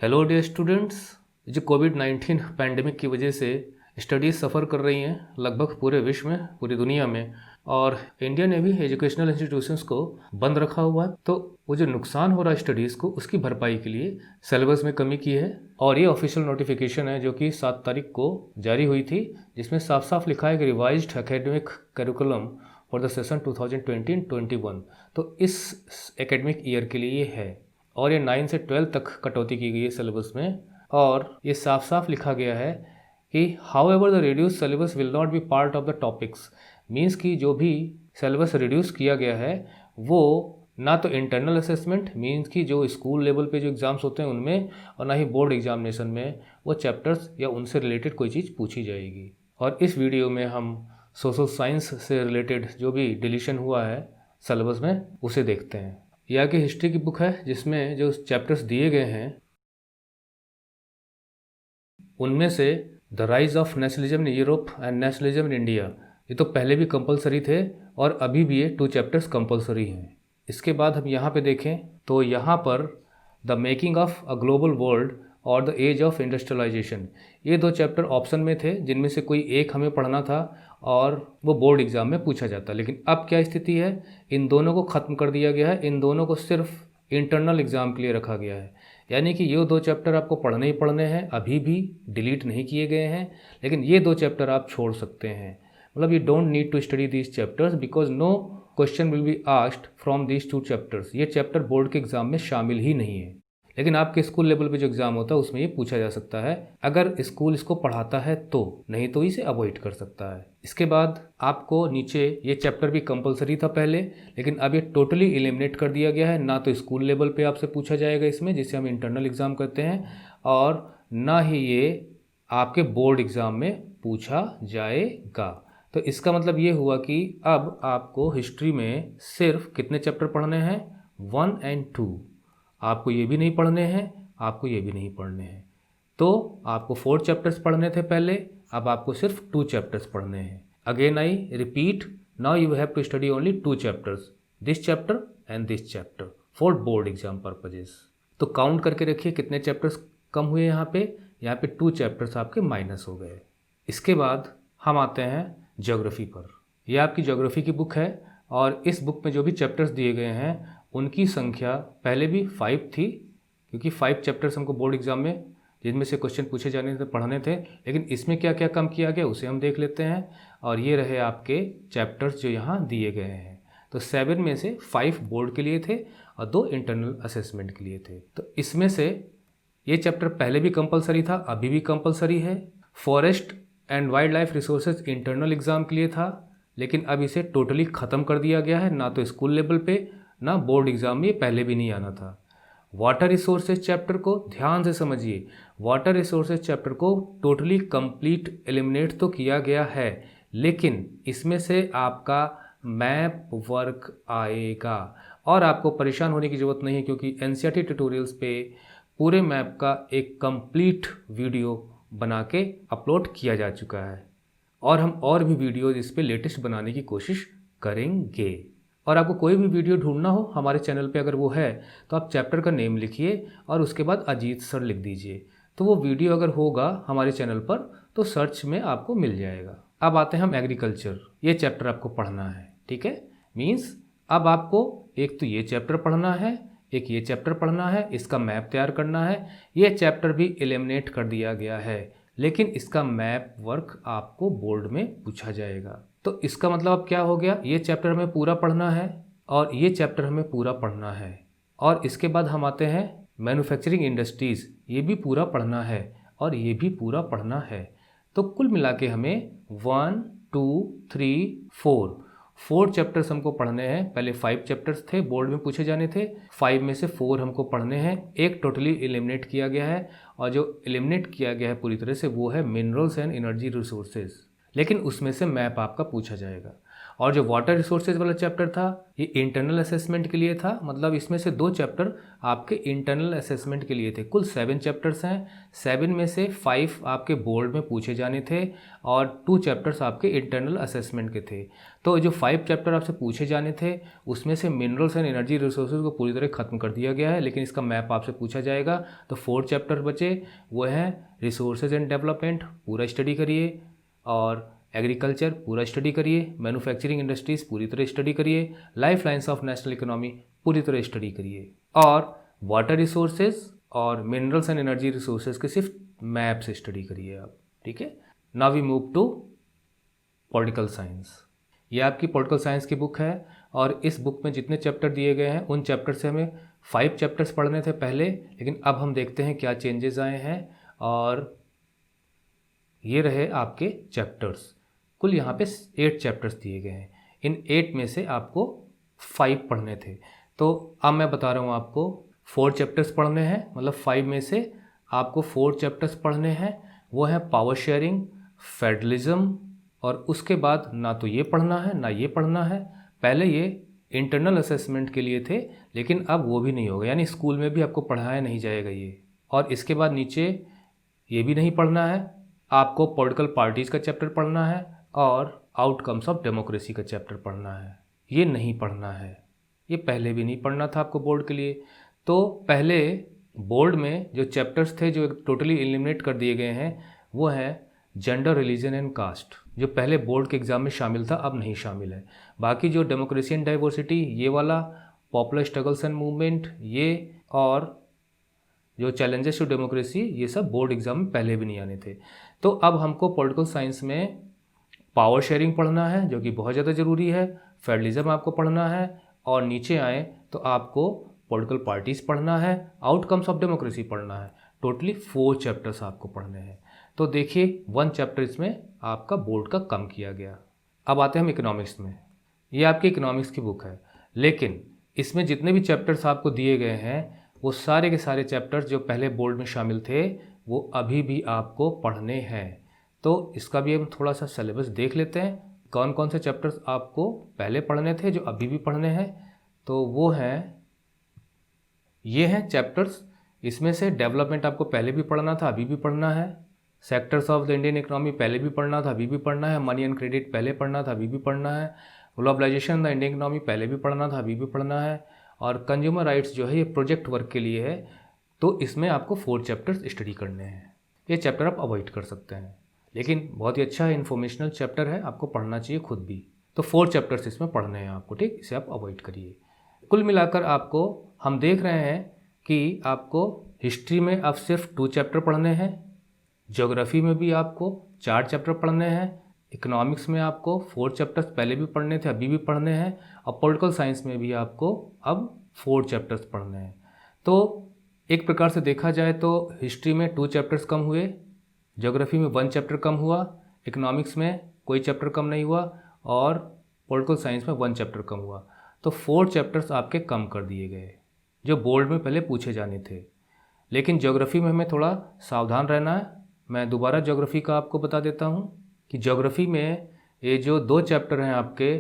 Hello dear students. जो कोविड-19 pandemic की वजह से स्टडीज़ सफ़र कर रही हैं लगभग पूरे विश्व में, पूरी दुनिया में, और इंडिया ने भी एजुकेशनल इंस्टीट्यूशंस को बंद रखा हुआ है। तो वो जो नुकसान हो रहा है स्टडीज़ को, उसकी भरपाई के लिए सिलेबस में कमी की है। और ये ऑफिशियल नोटिफिकेशन है जो कि 7 तारीख को जारी हुई थी, जिसमें साफ साफ लिखा है कि revised academic curriculum for the session 2020-21। तो इस एकेडमिक ईयर के लिए ये है, और ये 9 से 12 तक कटौती की गई है सिलेबस में। और ये साफ साफ लिखा गया है कि how ever the reduce syllabus will not be part of the topics. Means कि जो भी सिलेबस रिड्यूस किया गया है वो ना तो इंटरनल असेसमेंट, मीन्स कि जो स्कूल लेवल पे जो एग्ज़ाम्स होते हैं उनमें, और ना ही बोर्ड एग्जामिनेशन में वो चैप्टर्स या उनसे रिलेटेड कोई चीज़ पूछी जाएगी। और इस वीडियो में हम सोशल साइंस से रिलेटेड जो भी डिलीशन हुआ है सिलेबस में उसे देखते हैं। यह की हिस्ट्री की बुक है जिसमें जो चैप्टर्स दिए गए हैं उनमें से the rise of nationalism in Europe and nationalism in India, ये तो पहले भी कंपलसरी थे और अभी भी ये 2 चैप्टर्स कंपलसरी हैं। इसके बाद हम यहाँ पे देखें तो यहाँ पर the making of a global world और द एज ऑफ इंडस्ट्रियलाइजेशन, ये 2 चैप्टर ऑप्शन में थे जिनमें से कोई एक हमें पढ़ना था और वो बोर्ड एग्ज़ाम में पूछा जाता। लेकिन अब क्या स्थिति है, इन दोनों को ख़त्म कर दिया गया है, इन दोनों को सिर्फ इंटरनल एग्ज़ाम के लिए रखा गया है। यानी कि ये 2 चैप्टर आपको पढ़ने ही पढ़ने हैं, अभी भी डिलीट नहीं किए गए हैं, लेकिन ये 2 चैप्टर आप छोड़ सकते हैं। मतलब you don't need to study these chapters because no question will be asked from these 2 chapters. ये चैप्टर बोर्ड के एग्ज़ाम में शामिल ही नहीं है, लेकिन आपके स्कूल लेवल पे जो एग्ज़ाम होता है उसमें ये पूछा जा सकता है अगर स्कूल इसको पढ़ाता है तो, नहीं तो इसे अवॉइड कर सकता है। इसके बाद आपको नीचे ये चैप्टर भी कंपलसरी था पहले, लेकिन अब ये टोटली एलिमिनेट कर दिया गया है। ना तो स्कूल लेवल पे आपसे पूछा जाएगा इसमें, जिसे हम इंटरनल एग्ज़ाम कहते हैं, और ना ही ये आपके बोर्ड एग्ज़ाम में पूछा जाएगा। तो इसका मतलब ये हुआ कि अब आपको हिस्ट्री में सिर्फ कितने चैप्टर पढ़ने हैं, 1 और 2। आपको ये भी नहीं पढ़ने हैं, आपको ये भी नहीं पढ़ने हैं। तो आपको 4 चैप्टर्स पढ़ने थे पहले, अब आपको सिर्फ 2 चैप्टर्स पढ़ने हैं। Again I repeat, now you have to study only 2 chapters, this chapter and this chapter for board exam purposes. तो काउंट करके रखिए कितने चैप्टर्स कम हुए यहाँ पे 2 चैप्टर्स आपके माइनस हो गए। इसके बाद हम आते हैं ज्योग्राफी पर। यह आपकी ज्योग्राफी की बुक है और इस बुक में जो भी चैप्टर्स दिए गए हैं उनकी संख्या पहले भी 5 थी, क्योंकि 5 चैप्टर्स हमको बोर्ड एग्जाम में जिनमें से क्वेश्चन पूछे जाने थे पढ़ने थे। लेकिन इसमें क्या क्या कम किया गया उसे हम देख लेते हैं। और ये रहे आपके चैप्टर्स जो यहाँ दिए गए हैं। तो 7 में से 5 बोर्ड के लिए थे और 2 इंटरनल असेसमेंट के लिए थे। तो इसमें से ये चैप्टर पहले भी कंपलसरी था, अभी भी कंपलसरी है। Forest and wild life resources internal exam के लिए था, लेकिन अब इसे टोटली ख़त्म कर दिया गया है। ना तो स्कूल लेवल पे ना बोर्ड एग्जाम में, ये पहले भी नहीं आना था। वाटर रिसोर्सेज चैप्टर को ध्यान से समझिए, वाटर रिसोर्सेज चैप्टर को टोटली कंप्लीट एलिमिनेट तो किया गया है, लेकिन इसमें से आपका मैप वर्क आएगा और आपको परेशान होने की ज़रूरत नहीं है, क्योंकि एनसीईआरटी ट्यूटोरियल्स पे पूरे मैप का एक कंप्लीट वीडियो बना के अपलोड किया जा चुका है और हम और भी वीडियोज़ इस पर लेटेस्ट बनाने की कोशिश करेंगे। और आपको कोई भी वीडियो ढूंढना हो हमारे चैनल पे अगर वो है तो आप चैप्टर का नेम लिखिए और उसके बाद अजीत सर लिख दीजिए, तो वो वीडियो अगर होगा हमारे चैनल पर तो सर्च में आपको मिल जाएगा। अब आते हैं हम एग्रीकल्चर, ये चैप्टर आपको पढ़ना है, ठीक है। मीन्स अब आपको एक तो ये चैप्टर पढ़ना है, एक ये चैप्टर पढ़ना है, इसका मैप तैयार करना है। ये चैप्टर भी एलिमिनेट कर दिया गया है, लेकिन इसका मैप वर्क आपको बोर्ड में पूछा जाएगा। तो इसका मतलब अब क्या हो गया, ये चैप्टर हमें पूरा पढ़ना है और ये चैप्टर हमें पूरा पढ़ना है। और इसके बाद हम आते हैं मैन्युफैक्चरिंग इंडस्ट्रीज़, ये भी पूरा पढ़ना है और ये भी पूरा पढ़ना है। तो कुल मिला के हमें 1, 2, 3, 4 चैप्टर्स हमको पढ़ने हैं। पहले 5 चैप्टर्स थे, बोर्ड में पूछे जाने थे, 5 में से 4 हमको पढ़ने हैं। एक टोटली एलिमिनेट किया गया है और जो एलिमिनेट किया गया है पूरी तरह से वो है मिनरल्स एंड एनर्जी रिसोर्सेज, लेकिन उसमें से मैप आपका पूछा जाएगा। और जो वाटर रिसोर्सेज वाला चैप्टर था ये इंटरनल असेसमेंट के लिए था, मतलब इसमें से 2 चैप्टर आपके इंटरनल असेसमेंट के लिए थे। कुल 7 चैप्टर्स हैं, 7 में से 5 आपके बोर्ड में पूछे जाने थे और 2 चैप्टर्स आपके इंटरनल असेसमेंट के थे। तो जो 5 चैप्टर आपसे पूछे जाने थे उसमें से मिनरल्स एंड एनर्जी रिसोर्सेज को पूरी तरह ख़त्म कर दिया गया है, लेकिन इसका मैप आपसे पूछा जाएगा। तो 4 चैप्टर बचे, वो हैं रिसोर्सेज एंड डेवलपमेंट, पूरा स्टडी करिए, और एग्रीकल्चर पूरा स्टडी करिए, मैन्युफैक्चरिंग इंडस्ट्रीज़ पूरी तरह स्टडी करिए, lifelines of national economy पूरी तरह स्टडी करिए, और वाटर रिसोर्सेज और मिनरल्स एंड एनर्जी रिसोर्सेज के सिर्फ मैप से स्टडी करिए आप, ठीक है। Now we move to political science. ये आपकी पॉलिटिकल साइंस की बुक है और इस बुक में जितने चैप्टर दिए गए हैं उन चैप्टर से हमें 5 चैप्टर्स पढ़ने थे पहले, लेकिन अब हम देखते हैं क्या चेंजेस आए हैं। और ये रहे आपके चैप्टर्स, कुल यहाँ पे 8 चैप्टर्स दिए गए हैं। इन 8 में से आपको 5 पढ़ने थे, तो अब मैं बता रहा हूँ आपको 4 चैप्टर्स पढ़ने हैं, मतलब 5 में से आपको 4 चैप्टर्स पढ़ने हैं। वो है पावर शेयरिंग, फेडरलिज्म, और उसके बाद ना तो ये पढ़ना है ना ये पढ़ना है। पहले ये इंटरनल असेसमेंट के लिए थे, लेकिन अब वो भी नहीं होगा, यानी स्कूल में भी आपको पढ़ाया नहीं जाएगा ये। और इसके बाद नीचे ये भी नहीं पढ़ना है, आपको पॉलिटिकल पार्टीज़ का चैप्टर पढ़ना है और आउटकम्स ऑफ डेमोक्रेसी का चैप्टर पढ़ना है। ये नहीं पढ़ना है, ये पहले भी नहीं पढ़ना था आपको बोर्ड के लिए। तो पहले बोर्ड में जो चैप्टर्स थे जो टोटली एलिमिनेट कर दिए गए हैं वो है जेंडर, रिलीजन एंड कास्ट, जो पहले बोर्ड के एग्ज़ाम में शामिल था अब नहीं शामिल है। बाकी जो डेमोक्रेसी एंड डाइवर्सिटी ये वाला, पॉपुलर स्ट्रगल्स एंड मूवमेंट ये, और जो चैलेंजेस टू डेमोक्रेसी, ये सब बोर्ड एग्ज़ाम में पहले भी नहीं आने थे। तो अब हमको पॉलिटिकल साइंस में पावर शेयरिंग पढ़ना है जो कि बहुत ज़्यादा ज़रूरी है, फेडरलिज्म आपको पढ़ना है, और नीचे आए तो आपको पॉलिटिकल पार्टीज़ पढ़ना है, आउटकम्स ऑफ डेमोक्रेसी पढ़ना है। टोटली 4 चैप्टर्स आपको पढ़ने हैं। तो देखिए 1 चैप्टर इसमें आपका बोर्ड का कम किया गया। अब आते हैं हम इकोनॉमिक्स में। ये आपकी इकोनॉमिक्स की बुक है, लेकिन इसमें जितने भी चैप्टर्स आपको दिए गए हैं वो सारे के सारे चैप्टर्स जो पहले बोर्ड में शामिल थे वो अभी भी आपको पढ़ने हैं। तो इसका भी हम थोड़ा सा सिलेबस देख लेते हैं, कौन कौन से चैप्टर्स आपको पहले पढ़ने थे जो अभी भी पढ़ने हैं। तो वो हैं, ये हैं चैप्टर्स, इसमें से डेवलपमेंट आपको पहले भी पढ़ना था अभी भी पढ़ना है, sectors of the Indian economy पहले भी पढ़ना था अभी भी पढ़ना है, मनी एंड क्रेडिट पहले पढ़ना था अभी भी पढ़ना है, ग्लोबलाइजेशन द इंडियन इकोनॉमी पहले भी पढ़ना था अभी भी पढ़ना है, और कंज्यूमर राइट्स जो है ये प्रोजेक्ट वर्क के लिए है। तो इसमें आपको 4 चैप्टर्स स्टडी करने हैं। ये चैप्टर आप अवॉइड कर सकते हैं, लेकिन बहुत ही अच्छा है, इन्फॉर्मेशनल चैप्टर है, आपको पढ़ना चाहिए खुद भी। तो 4 चैप्टर्स इसमें पढ़ने हैं आपको, ठीक, इसे आप अवॉइड करिए। कुल मिलाकर आपको हम देख रहे हैं कि आपको हिस्ट्री में अब सिर्फ 2 चैप्टर पढ़ने हैं, ज्योग्राफी में भी आपको 4 चैप्टर पढ़ने हैं, इकोनॉमिक्स में आपको 4 चैप्टर्स पहले भी पढ़ने थे अभी भी पढ़ने हैं, और पॉलिटिकल साइंस में भी आपको अब 4 चैप्टर्स पढ़ने हैं। तो एक प्रकार से देखा जाए तो हिस्ट्री में 2 चैप्टर्स कम हुए, ज्योग्राफी में 1 चैप्टर कम हुआ, इकोनॉमिक्स में कोई चैप्टर कम नहीं हुआ, और पॉलिटिकल साइंस में 1 चैप्टर कम हुआ। तो 4 चैप्टर्स आपके कम कर दिए गए जो बोर्ड में पहले पूछे जाने थे। लेकिन ज्योग्राफी में हमें थोड़ा सावधान रहना है। मैं दोबारा ज्योग्राफी का आपको बता देता हूँ कि ज्योग्राफी में ये जो 2 चैप्टर हैं आपके,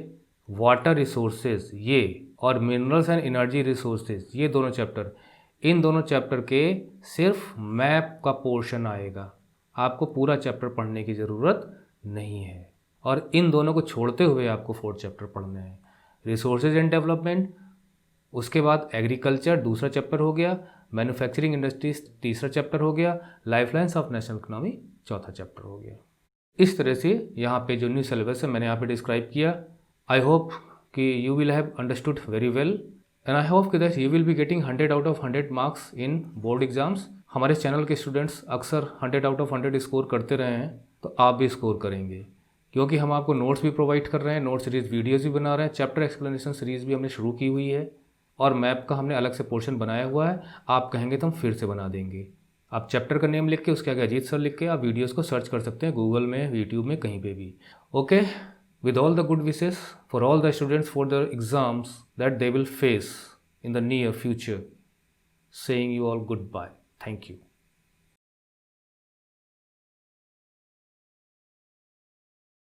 वाटर रिसोर्सेज ये और मिनरल्स एंड एनर्जी रिसोर्सेज, ये दोनों चैप्टर, इन दोनों चैप्टर के सिर्फ मैप का पोर्शन आएगा, आपको पूरा चैप्टर पढ़ने की ज़रूरत नहीं है। और इन दोनों को छोड़ते हुए आपको 4 चैप्टर पढ़ने हैं, रिसोर्सेज एंड डेवलपमेंट, उसके बाद एग्रीकल्चर दूसरा चैप्टर हो गया, मैन्युफैक्चरिंग इंडस्ट्रीज तीसरा चैप्टर हो गया, life lines of national economy चौथा चैप्टर हो गया। इस तरह से यहाँ पे जो न्यू सिलेबस है मैंने यहाँ पे डिस्क्राइब किया। आई होप कि you will have understood very well and I hope कि that you will be getting 100 out of 100 marks in board exams. हमारे चैनल के स्टूडेंट्स अक्सर 100 आउट ऑफ 100 स्कोर करते रहे हैं, तो आप भी स्कोर करेंगे, क्योंकि हम आपको नोट्स भी प्रोवाइड कर रहे हैं, नोट सीरीज़ वीडियोज़ भी बना रहे हैं, चैप्टर एक्सप्लेनेशन सीरीज़ भी हमने शुरू की हुई है, और मैप का हमने अलग से पोर्शन बनाया हुआ है। आप कहेंगे तो हम फिर से बना देंगे। आप चैप्टर का नेम लिख के उसके आगे अजीत सर लिख के आप वीडियोस को सर्च कर सकते हैं गूगल में, यूट्यूब में, कहीं पे भी। Okay, with all the good wishes for all the students for the exams that they will face in the near future, saying you all goodbye. Thank you.